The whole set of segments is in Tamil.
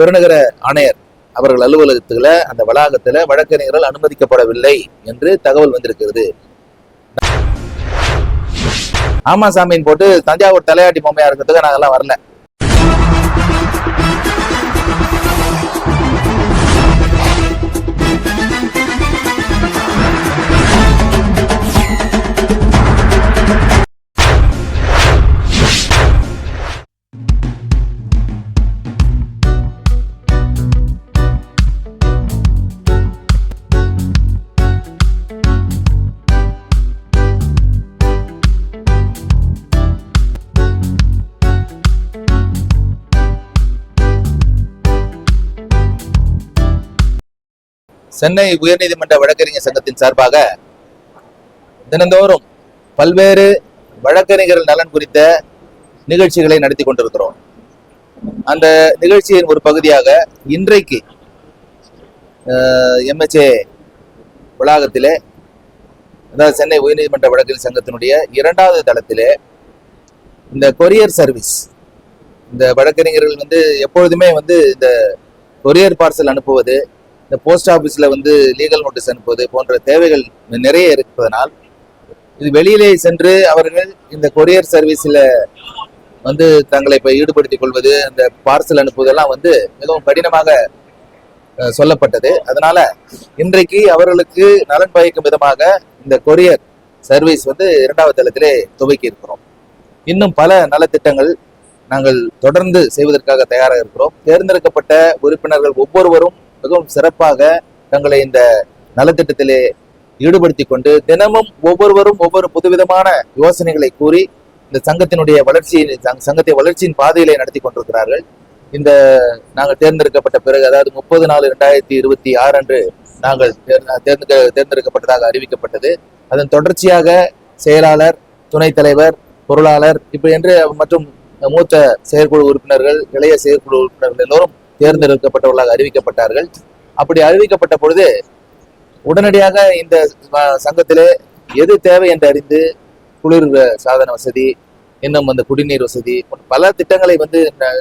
பெருநகர ஆணையர் அவர்கள் அலுவலகத்துல அந்த வளாகத்துல வழக்கறிஞர்கள் அனுமதிக்கப்படவில்லை என்று தகவல் வந்திருக்கிறது. ஆமா சாமின்னு போட்டு தஞ்சாவூர் தலையாட்டி பொம்மையா இருக்கிறதுக்கு நாங்கெல்லாம் வரல. சென்னை உயர்நீதிமன்ற வழக்கறிஞர் சங்கத்தின் சார்பாக தினந்தோறும் பல்வேறு வழக்கறிஞர்கள் நலன் குறித்த நிகழ்ச்சிகளை நடத்தி கொண்டிருக்கிறோம். அந்த நிகழ்ச்சியின் ஒரு பகுதியாக இன்றைக்கு MHA வளாகத்திலே, அதாவது சென்னை உயர்நீதிமன்ற வழக்கறிஞர் சங்கத்தினுடைய 2வது தளத்திலே இந்த கொரியர் சர்வீஸ், இந்த வழக்கறிஞர்கள் எப்பொழுதுமே இந்த கொரியர் பார்சல் அனுப்புவது, இந்த போஸ்ட் ஆபீஸ்ல லீகல் நோட்டீஸ் அனுப்புவது போன்ற தேவைகள் நிறைய இருப்பதனால் இது வெளியிலே சென்று அவர்கள் இந்த கொரியர் சர்வீஸ்ல தங்களை இப்ப ஈடுபடுத்திக் கொள்வது, அந்த பார்சல் அனுப்புவதெல்லாம் மிகவும் கடினமாக சொல்லப்பட்டது. அதனால இன்றைக்கு அவர்களுக்கு நலன் பயக்கும் விதமாக இந்த கொரியர் சர்வீஸ் 2வது தளத்திலே துவக்கி இருக்கிறோம். இன்னும் பல நலத்திட்டங்கள் நாங்கள் தொடர்ந்து செய்வதற்காக தயாராக இருக்கிறோம். தேர்ந்தெடுக்கப்பட்ட உறுப்பினர்கள் ஒவ்வொருவரும் மிகவும் சிறப்பாக தங்களை இந்த நலத்திட்டத்திலே ஈடுபடுத்திக் கொண்டு தினமும் ஒவ்வொருவரும் ஒவ்வொரு புதுவிதமான யோசனைகளை கூறி இந்த சங்கத்தினுடைய சங்கத்தை வளர்ச்சியின் பாதையிலே நடத்தி கொண்டிருக்கிறார்கள். இந்த நாங்கள் தேர்ந்தெடுக்கப்பட்ட பிறகு, அதாவது 30/4/2026 அன்று நாங்கள் தேர்ந்தெடுக்கப்பட்டதாக அறிவிக்கப்பட்டது. அதன் தொடர்ச்சியாக செயலாளர், துணைத் தலைவர், பொருளாளர் இப்படி என்று மற்றும் மூத்த செயற்குழு உறுப்பினர்கள், இளைய செயற்குழு உறுப்பினர்கள் எல்லோரும் தேர்ந்தெடுக்கப்பட்டவர்களாக அறிவிக்கப்பட்டார்கள். அப்படி அறிவிக்கப்பட்ட பொழுது உடனடியாக இந்த சங்கத்திலே எது தேவை என்று அறிந்து குளிர் சாதன வசதி, இன்னும் குடிநீர் வசதி பல திட்டங்களை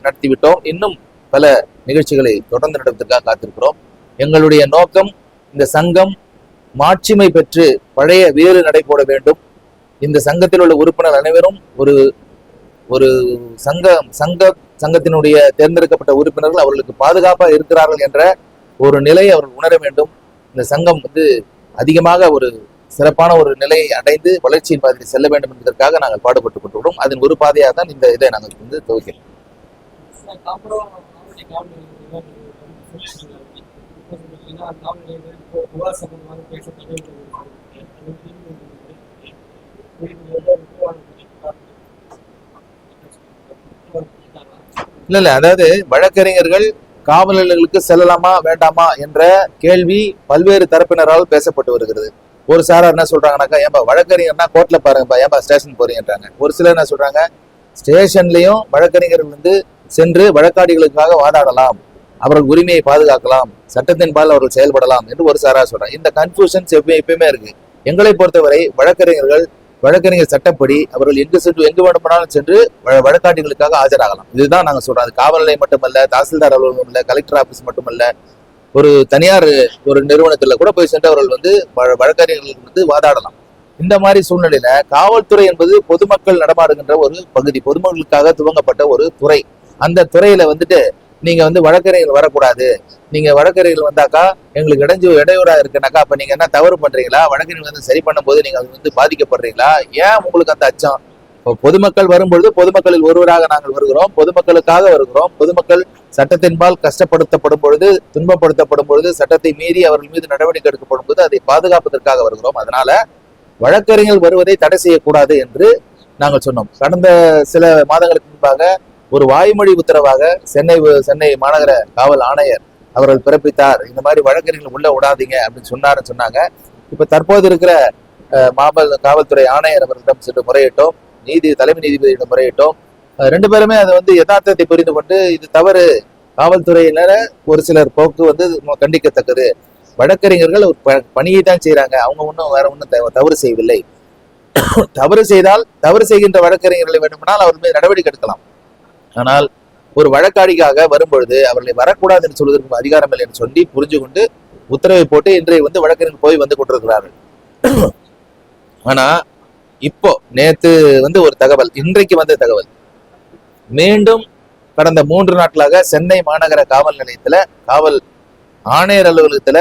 நடத்திவிட்டோம். இன்னும் பல நிகழ்ச்சிகளை தொடர்ந்து நடத்துவதற்காக காத்திருக்கிறோம். எங்களுடைய நோக்கம் இந்த சங்கம் மாட்சிமை பெற்று பழைய வேறு நடை போட வேண்டும். இந்த சங்கத்தில் உள்ள உறுப்பினர் அனைவரும் ஒரு சங்கத்தினுடைய தேர்ந்தெடுக்கப்பட்ட உறுப்பினர்கள் அவர்களுக்கு பாதுகாப்பாக இருக்கிறார்கள் என்ற ஒரு நிலையை அவர்கள் உணர வேண்டும். இந்த சங்கம் அதிகமாக ஒரு சிறப்பான ஒரு நிலையை அடைந்து வளர்ச்சியின் பாதையில் செல்ல வேண்டும் என்பதற்காக நாங்கள் பாடுபட்டுக் கொண்டுள்ளோம். அதன் ஒரு பாதையாக தான் இந்த இதை நாங்கள் துவக்கிறோம். இல்ல, அதாவது வழக்கறிஞர்கள் காவல் நிலையங்களுக்கு செல்லலாமா வேண்டாமா என்ற கேள்வி பல்வேறு தரப்பினரால் பேசப்பட்டு வருகிறது. ஒரு சாரார் என்ன சொல்றாங்கன்னாக்கா, ஏன்பா வழக்கறிஞர்னா கோர்ட்ல பாருங்கப்பா, ஏன்பா ஸ்டேஷன் போறீங்கன்றாங்க. ஒரு சிலர் என்ன சொல்றாங்க, ஸ்டேஷன்லயும் வழக்கறிஞர்கள் சென்று வழக்காடிகளுக்காக வாதாடலாம், அவர்கள் உரிமையை பாதுகாக்கலாம், சட்டத்தின் பால் அவர்கள் செயல்படலாம் என்று ஒரு சாரார் சொல்றாங்க. இந்த கன்ஃபியூஷன்ஸ் எப்பயுமே இருக்கு. எங்களை பொறுத்தவரை வழக்கறிஞர் சட்டப்படி அவர்கள் எங்கு வேண்டுமானாலும் சென்று வழக்காட்டிகளுக்காக ஆஜராகலாம். இதுதான் நாங்க சொல்றோம். அது காவல் நிலையம் மட்டுமல்ல, தாசில்தார் அலுவலகம் இல்ல, கலெக்டர் ஆபீஸ் மட்டுமல்ல, ஒரு தனியார் ஒரு நிறுவனத்துல கூட போய் சென்று அவர்கள் வழக்கறிஞர்களுக்கு வாதாடலாம். இந்த மாதிரி சூழ்நிலையில காவல்துறை என்பது பொதுமக்கள் நடமாடுகின்ற ஒரு பகுதி, பொதுமக்களுக்காக துவங்கப்பட்ட ஒரு துறை. அந்த துறையில நீங்க வழக்கறிஞர்கள் வரக்கூடாது, நீங்க வழக்கறிஞர்கள் வந்தாக்கா எங்களுக்கு இடையூறா இருக்குனாக்கா அப்ப நீங்க என்ன தவறு பண்றீங்களா, வழக்கறிஞர்கள் சரி பண்ணும் போது நீங்க அது பாதிக்கப்படுறீங்களா, ஏன் உங்களுக்கு அந்த அச்சம்? பொதுமக்கள் வரும்பொழுது பொதுமக்களில் ஒருவராக நாங்கள் வருகிறோம், பொதுமக்களுக்காக வருகிறோம். பொதுமக்கள் சட்டத்தின்பால் கஷ்டப்படுத்தப்படும் பொழுது, துன்பப்படுத்தப்படும் பொழுது, சட்டத்தை மீறி அவர்கள் மீது நடவடிக்கை எடுக்கப்படும் போது அதை பாதுகாப்பதற்காக வருகிறோம். அதனால வழக்கறிஞர்கள் வருவதை தடை செய்யக்கூடாது என்று நாங்கள் சொன்னோம். கடந்த சில மாதங்களுக்கு முன்பாக ஒரு வாய்மொழி உத்தரவாக சென்னை மாநகர காவல் ஆணையர் அவர்கள் பிறப்பித்தார். இந்த மாதிரி வழக்கறிஞர்கள் உள்ள விடாதீங்க அப்படின்னு சொன்னாங்க. இப்ப தற்போது இருக்கிற காவல்துறை ஆணையர் அவர்களிடம் சென்று முறையிட்டோம், தலைமை நீதிபதியிடம் முறையிட்டோம். 2 பேருமே அதை யதார்த்தத்தை புரிந்து கொண்டு இது தவறு, காவல்துறையினர ஒரு சிலர் போக்கு கண்டிக்கத்தக்கது, வழக்கறிஞர்கள் ஒரு பணியை தான் செய்யறாங்க, அவங்க வேற ஒன்றும் தவறு செய்யவில்லை. தவறு செய்தால் தவறு செய்கின்ற வழக்கறிஞர்களை வேண்டுமானால் அவர் மீது நடவடிக்கை எடுக்கலாம். ஆனால் ஒரு வழக்காடிக்காக வரும்பொழுது அவர்களை வரக்கூடாது என்று சொல்வதற்கு அதிகாரம் இல்லை என்று சொல்லி புரிஞ்சு கொண்டு உத்தரவை போட்டு இன்றைய வழக்கறிஞர்கள் போய் வந்து கொண்டிருக்கிறார்கள். ஆனா இப்போ நேத்து ஒரு தகவல், இன்றைக்கு வந்த தகவல், மீண்டும் கடந்த 3 நாட்களாக சென்னை மாநகர காவல் நிலையத்துல காவல் ஆணையர் அலுவலகத்துல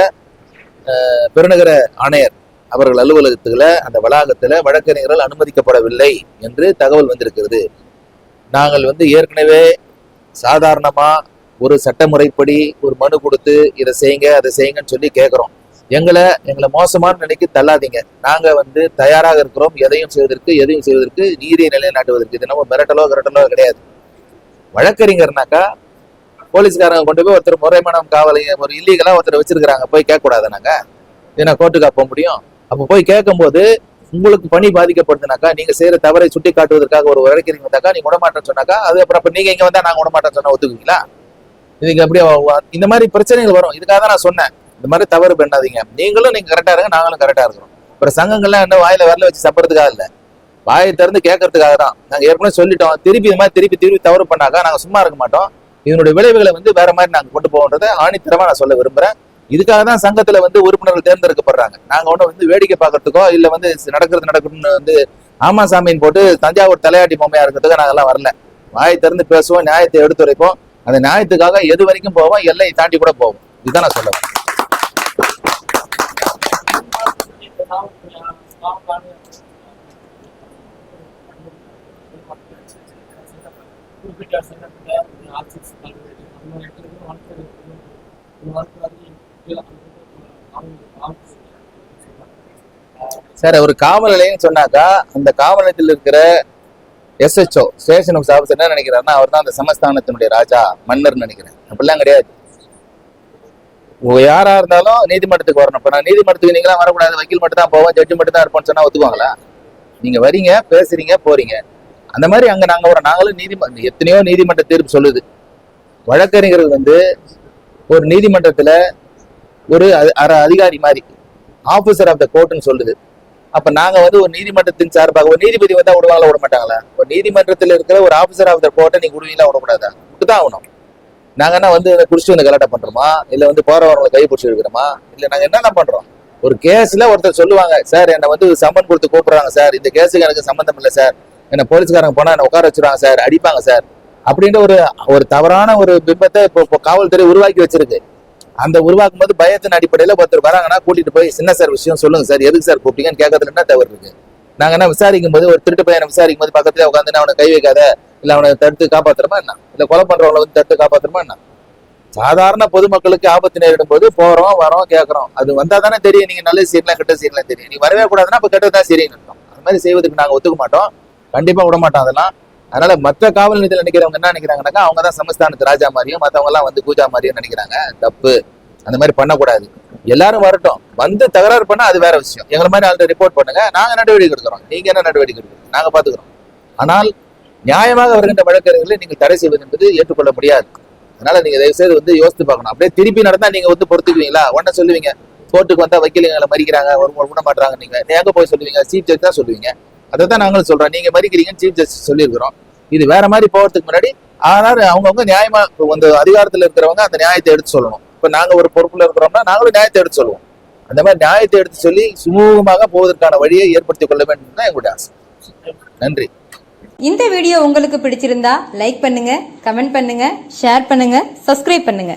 பெருநகர ஆணையர் அவர்கள் அலுவலகத்துல அந்த வளாகத்துல வழக்கறிஞர்கள் அனுமதிக்கப்படவில்லை என்று தகவல் வந்திருக்கிறது. நாங்கள் ஏற்கனவே சாதாரணமா ஒரு சட்டமுறைப்படி ஒரு மனு கொடுத்து இதை செய்யுங்க அதை செய்யுங்கன்னு சொல்லி கேட்கிறோம். எங்களை மோசமான நிலைக்கு தள்ளாதீங்க. நாங்க தயாராக இருக்கிறோம் எதையும் செய்வதற்கு நீதியை நிலைநாட்டுவதற்கு. இது நம்ம மிரட்டலோ கிடையாது. வழக்கறிஞர்னாக்கா போலீஸ்காரங்க கொண்டு போய் ஒருத்தர் முறைமணம் காவலை ஒரு இல்லீகலா ஒருத்தர் வச்சிருக்கிறாங்க, போய் கேட்க கூடாது. நாங்க ஏன்னா கோர்ட்டுக்கு போக முடியும். அப்ப போய் கேட்கும் போது உங்களுக்கு பணி பாதிக்கப்படுதுனாக்கா, நீங்க செய்யற தவறை சுட்டி காட்டுவதற்காக ஒரு வழக்கறிஞர் வந்தாக்கா நீங்க விடமாட்டேன்னு சொன்னாக்கா, அது அப்புறம் நீங்க இங்க வந்தா நாங்க விடமாட்டேன்னு சொன்னா ஒத்துக்குவீங்களா? இதுக்கு அப்படியே இந்த மாதிரி பிரச்சனைகள் வரும். இதுக்காக தான் நான் சொன்னேன், இந்த மாதிரி தவறு பண்ணாதீங்க. நீங்க கரெக்டா இருங்க, நாங்களும் கரெக்டா இருக்கிறோம். அப்புறம் சங்கங்கள்லாம் என்ன வாயில வரல வச்சு சப்படுறதுக்காக இல்ல, வாயை திறந்து கேட்கறதுக்காக தான். நாங்க ஏற்கனவே சொல்லிட்டோம், திருப்பி தவறு பண்ணாக்கா நாங்க சும்மா இருக்க மாட்டோம். இதனுடைய விளைவுகளை வேற மாதிரி நாங்க கொண்டு போகன்றதை ஆணித்தரமா நான் சொல்ல விரும்புறேன். இதுக்காக தான் சங்கத்துல உறுப்பினர்கள் தேர்ந்தெடுக்கப்படுறாங்க. நாங்க வேடிக்கை பார்க்கறதுக்கோ இல்ல நடக்கணும்னு ஆமா சாமின்னு போட்டு தஞ்சாவூர் தலையாட்டி பொம்மையா இருக்கிறதுக்கு நாங்க எல்லாம் வரல. வாயை திறந்து பேசுவோம், நியாயத்தை எடுத்துரைப்போம். அந்த நியாயத்துக்காக எது வரைக்கும் போவோம், எல்லையை தாண்டி கூட போவோம். இதுதான் நான் சொல்லுவேன். சார், ஒரு காவல் நிலையம் சொன்னாக்கா அந்த காவல் நிலையத்தில் இருக்கிற SHO ஸ்டேஷன் ஆஃபீஸர் என்ன நினைக்கிறாருன்னா, அவர் தான் அந்த சமஸ்தானத்தினுடைய ராஜா, மன்னர் நினைக்கிறேன். அப்படிலாம் கிடையாது. யாரா இருந்தாலும் நீதிமன்றத்துக்கு வரணும். இப்ப நான் நீதிமன்றத்துக்கு நீங்களாம் வரக்கூடாது, வக்கீல் மட்டும் தான் போவோம், ஜட்ஜி மட்டும் தான் இருப்போம்னு சொன்னா ஒத்துக்குவாங்களா? நீங்க வரீங்க, பேசுறீங்க, போறீங்க. அந்த மாதிரி அங்க நாங்களும் எத்தனையோ நீதிமன்ற தீர்ப்பு சொல்லுது. வழக்கறிஞர்கள் ஒரு நீதிமன்றத்துல ஒரு அதிகாரி மாதிரி ஆபீசர் ஆஃப் த கோர்ட்னு சொல்லுது. அப்ப நாங்க ஒரு நீதிமன்றத்தின் சார்பாக ஒரு நீதிபதி வந்தா விடுவாங்களா, விட மாட்டாங்களா? ஒரு நீதிமன்றத்தில் இருக்கிற ஒரு ஆபீசர் ஆஃப் த கோர்ட்டை நீங்க விடுவீங்களா, விடக்கூடாதா? விட்டுதான் ஆகணும். நாங்க என்ன குடிச்சு கலாட்டா பண்றோமா, இல்ல போறவங்களை கை பிடிச்சி இருக்கிறோமா? இல்ல நாங்க என்னென்ன பண்றோம்? ஒரு கேஸ்ல ஒருத்தர் சொல்லுவாங்க, சார் என்ன சம்மன் கொடுத்து கூப்பிடுறாங்க சார், இந்த கேஸுக்கு எனக்கு சம்பந்தம் இல்லை சார், என்ன போலீஸ்காரங்க போனா என்ன உட்கார வச்சிருவாங்க சார், அடிப்பாங்க சார் அப்படின்ற ஒரு தவறான ஒரு பிம்பத்தை இப்போ காவல்துறை உருவாக்கி வச்சிருக்கு. அந்த உருவாக்கும் போது பயத்தின் அடிப்படையில ஒருத்தர் வராங்கன்னா கூட்டிட்டு போய் சின்ன சார் விஷயம் சொல்லுங்க சார், எதுக்கு சார் கூப்பிட்டீங்கன்னு கேட்கறதுல என்ன தவறு இருக்கு? நாங்க என்ன விசாரிக்கும் போது ஒரு திருட்டு பையனை விசாரிக்கும் போது பக்கத்துல உட்காந்து அவனை கை வைக்காத, இல்ல அவனை தடுத்து காப்பாத்துறமா என்ன, இல்ல கொலை பண்றவங்களை தடுத்து காப்பாத்துறமா என்ன? சாதாரண பொதுமக்களுக்கு ஆபத்து நேரிடும் போது போறோம் வரோம் கேட்கறோம். அது வந்தா தானே தெரியும் நீங்க நல்ல சீர்லாம் கெட்ட சீர்லாம் தெரியும். நீ வரவே கூடாதுன்னா அப்ப கெட்டதான் சரின்னு இருக்கும். அந்த மாதிரி செய்வதற்கு நாங்க ஒத்துக்க மாட்டோம், கண்டிப்பா விட மாட்டோம் அதெல்லாம். அதனால மற்ற காவல் நிலையத்தில் நினைக்கிறவங்க என்ன நினைக்கிறாங்கன்னாக்கா, அவங்க தான் சமஸ்தானத்து ராஜா மாதிரியும் மற்றவங்க எல்லாம் பூஜா மாதிரியும் நினைக்கிறாங்க. தப்பு, அந்த மாதிரி பண்ணக்கூடாது. எல்லாரும் வரட்டும், தகராறு பண்ணா அது வேற விஷயம். எங்களை மாதிரி ஆள்கிட்ட ரிப்போர்ட் பண்ணுங்க, நாங்க நடவடிக்கை எடுக்கிறோம். நீங்க என்ன நடவடிக்கை எடுக்கிறோம், நாங்க பாத்துக்கிறோம். ஆனால் நியாயமாக வருகின்ற வழக்கறிஞர்களை நீங்கள் தடை செய்வது என்பது ஏற்றுக்கொள்ள முடியாது. அதனால நீங்க தயவு செய்து யோசித்து பார்க்கணும். அப்படியே திருப்பி நடந்தா நீங்க பொறுத்துக்குவீங்களா? உடனே சொல்லுவீங்க, கோர்ட்டுக்கு வந்தா வக்கீலுங்களை மறிக்கிறாங்க, ஒரு விட மாட்டாங்க. நீங்க எங்க போய் சொல்லுவீங்க? சீஃப் ஜட்ஜ் தான் சொல்லுவீங்க. அதை தான் நாங்களும் சொல்றோம். நீங்க மறிக்கிறீங்கன்னு சீஃப் ஜட்ஜ் சொல்லியிருக்கிறோம். இது வேற மாதிரி போறதுக்கு முன்னாடி ஆனால் அவங்கவுங்க நியாயமா அதிகாரத்துல இருக்கிறவங்க அந்த நியாயத்தை எடுத்து சொல்லணும். இப்ப நாங்க ஒரு பொறுப்புல இருக்கிறோம்னா நாங்களும் நியாயத்தை எடுத்து சொல்லுவோம். அந்த மாதிரி நியாயத்தை எடுத்து சொல்லி சுமூகமாக போவதற்கான வழியை ஏற்படுத்திக் கொள்ள வேண்டும் தான் எங்களுடைய ஆசை. நன்றி. இந்த வீடியோ உங்களுக்கு பிடிச்சிருந்தா லைக் பண்ணுங்க, கமெண்ட் பண்ணுங்க, ஷேர் பண்ணுங்க, சப்ஸ்கிரைப் பண்ணுங்க.